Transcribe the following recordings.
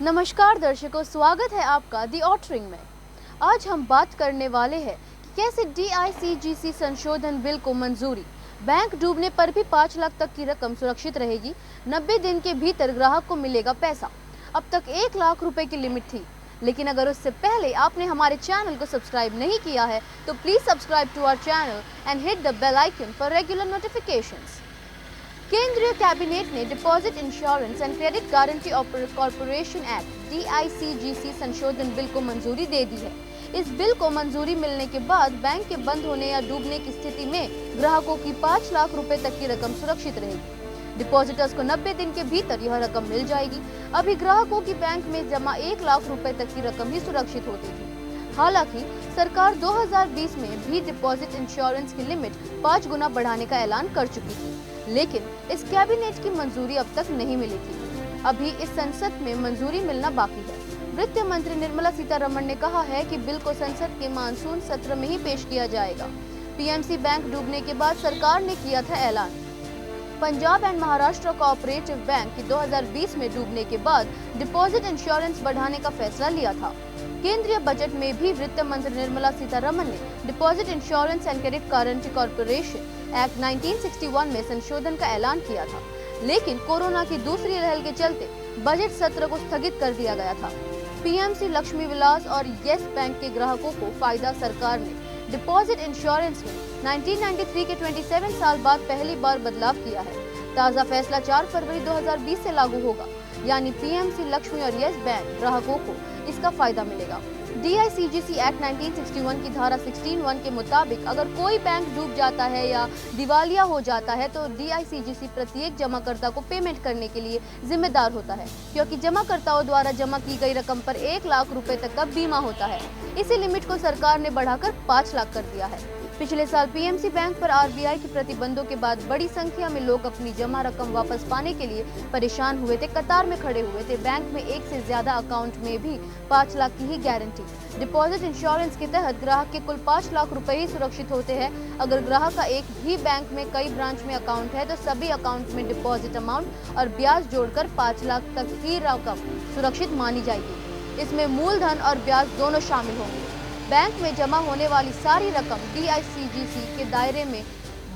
नमस्कार दर्शकों, स्वागत है आपका दी ऑटरिंग में। आज हम बात करने वाले हैं कि कैसे DICGC संशोधन बिल को मंजूरी। बैंक डूबने पर भी 5 लाख तक की रकम सुरक्षित रहेगी। 90 दिन के भीतर ग्राहक को मिलेगा पैसा। अब तक 1 लाख रुपए की लिमिट थी, लेकिन अगर उससे पहले आपने हमारे चैनल को सब्सक्राइब नहीं किया है तो please subscribe to our channel and hit the bell icon for regular notifications. केंद्रीय कैबिनेट ने deposit insurance and credit guarantee corporation act DICGC संशोधन बिल को मंजूरी दे दी है। इस बिल को मंजूरी मिलने के बाद बैंक के बंद होने या डूबने की स्थिति में ग्राहकों की 5 लाख रुपए तक की रकम सुरक्षित रहेगी। डिपॉजिटर्स को 90 दिन के भीतर यह रकम मिल जाएगी। अभी ग्राहकों की बैंक में जमा 1 लाख रुपए तक की रकम ही सुरक्षित होती थी। हालांकि सरकार 2020 में भी डिपॉजिट इंश्योरेंस की लिमिट 5 गुना बढ़ाने का ऐलान कर चुकी थी, लेकिन इस कैबिनेट की मंजूरी अब तक नहीं मिली थी। अभी इस संसद में मंजूरी मिलना बाकी है। वित्त मंत्री निर्मला सीतारमण ने कहा है कि बिल को संसद के मानसून सत्र में ही पेश किया जाएगा। PMC बैंक डूबने के बाद सरकार ने किया था ऐलान। Punjab and Maharashtra cooperative bank की 2020 में डूबने के बाद डिपॉजिट इंश्योरेंस बढ़ाने का फैसला लिया था। केंद्रीय बजट में भी वित्त मंत्री निर्मला सीतारमण ने deposit insurance and credit guarantee corporation act 1961 में संशोधन का ऐलान किया था, लेकिन कोरोना की दूसरी लहर के चलते बजट सत्र को स्थगित कर दिया गया था। PMC, लक्ष्मी विलास और येस बैंक के ग्राहकों को फायदा। सरकार ने डिपॉजिट इंश्योरेंस में 1993 के 27 साल बाद पहली बार बदलाव किया है। ताज़ा फैसला 4 फरवरी 2020 से लागू होगा, यानी PMC, लक्ष्मी और येस बैंक ग्राहकों को इसका फायदा मिलेगा। DICGC एक्ट 1961 की धारा 16(1) के मुताबिक अगर कोई बैंक डूब जाता है या दिवालिया हो जाता है तो DICGC प्रत्येक जमाकर्ता को पेमेंट करने के लिए जिम्मेदार होता है, क्योंकि जमाकर्ताओं द्वारा जमा की गई रकम पर 1 लाख रुपए तक का बीमा होता है। इसी लिमिट को सरकार ने बढ़ाकर 5 लाख कर दिया है। पिछले साल PMC बैंक पर RBI के प्रतिबंधों के बाद बड़ी संख्या में लोग अपनी जमा रकम वापस पाने के लिए परेशान हुए थे, कतार में खड़े हुए थे। बैंक में एक से ज्यादा अकाउंट में भी 5 लाख की ही गारंटी। डिपॉजिट इंश्योरेंस के तहत ग्राहक के कुल 5 लाख रुपए ही सुरक्षित होते हैं। अगर ग्राहक का एक ही बैंक में कई ब्रांच में अकाउंट है तो सभी अकाउंट में डिपॉजिट अमाउंट और ब्याज जोड़कर 5 लाख तक की रकम सुरक्षित मानी जाएगी। इसमें मूलधन और ब्याज दोनों शामिल होंगे। बैंक में जमा होने वाली सारी रकम DICGC के दायरे में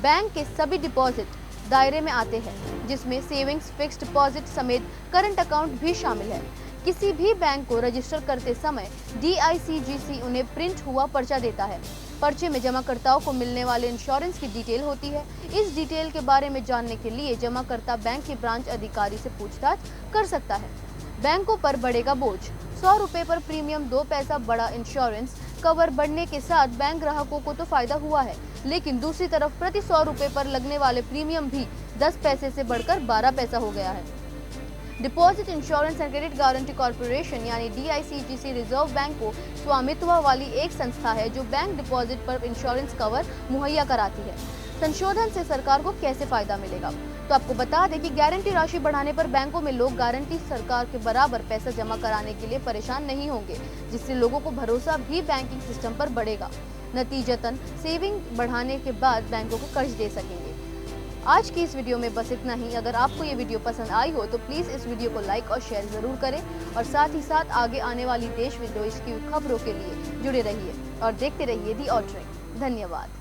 बैंक के सभी डिपॉजिट दायरे में आते हैं, जिसमें सेविंग्स, फिक्स्ड डिपॉजिट समेत करंट अकाउंट भी शामिल है। किसी भी बैंक को रजिस्टर करते समय DICGC उन्हें प्रिंट हुआ पर्चा देता है। पर्चे में जमाकर्ताओं को मिलने वाले इंश्योरेंस की डिटेल होती है। इस डिटेल के बारे में जानने के लिए जमाकर्ता बैंक के ब्रांच अधिकारी से पूछताछ कर सकता है। बैंकों पर बढ़ेगा बोझ। 100 रुपए पर प्रीमियम 2 पैसा बढ़ा। इंश्योरेंस कवर बढ़ने के साथ बैंक ग्राहकों को तो फायदा हुआ है, लेकिन दूसरी तरफ प्रति 100 रुपए पर लगने वाले प्रीमियम भी 10 पैसे से बढ़कर 12 पैसा हो गया है। Deposit insurance and credit guarantee corporation यानी DICGC रिजर्व बैंक को स्वामित्व वाली एक संस्था है जो बैंक डिपॉजिट पर इंश्योरेंस कवर मुहैया कराती है। संशोधन से सरकार को कैसे फायदा मिलेगा, तो आपको बता दें कि गारंटी राशि बढ़ाने पर बैंकों में लोग गारंटी सरकार के बराबर पैसा जमा कराने के लिए परेशान नहीं होंगे, जिससे लोगों को भरोसा भी बैंकिंग सिस्टम पर बढ़ेगा। नतीजतन सेविंग बढ़ाने के बाद बैंकों को कर्ज दे सकेंगे। आज की इस वीडियो में बस इतना ही। अगर आपको ये वीडियो पसंद आई हो तो प्लीज़ इस वीडियो को लाइक और शेयर ज़रूर करें, और साथ ही साथ आगे आने वाली देश विदेश की खबरों के लिए जुड़े रहिए और देखते रहिए दी ऑटरिंग। धन्यवाद।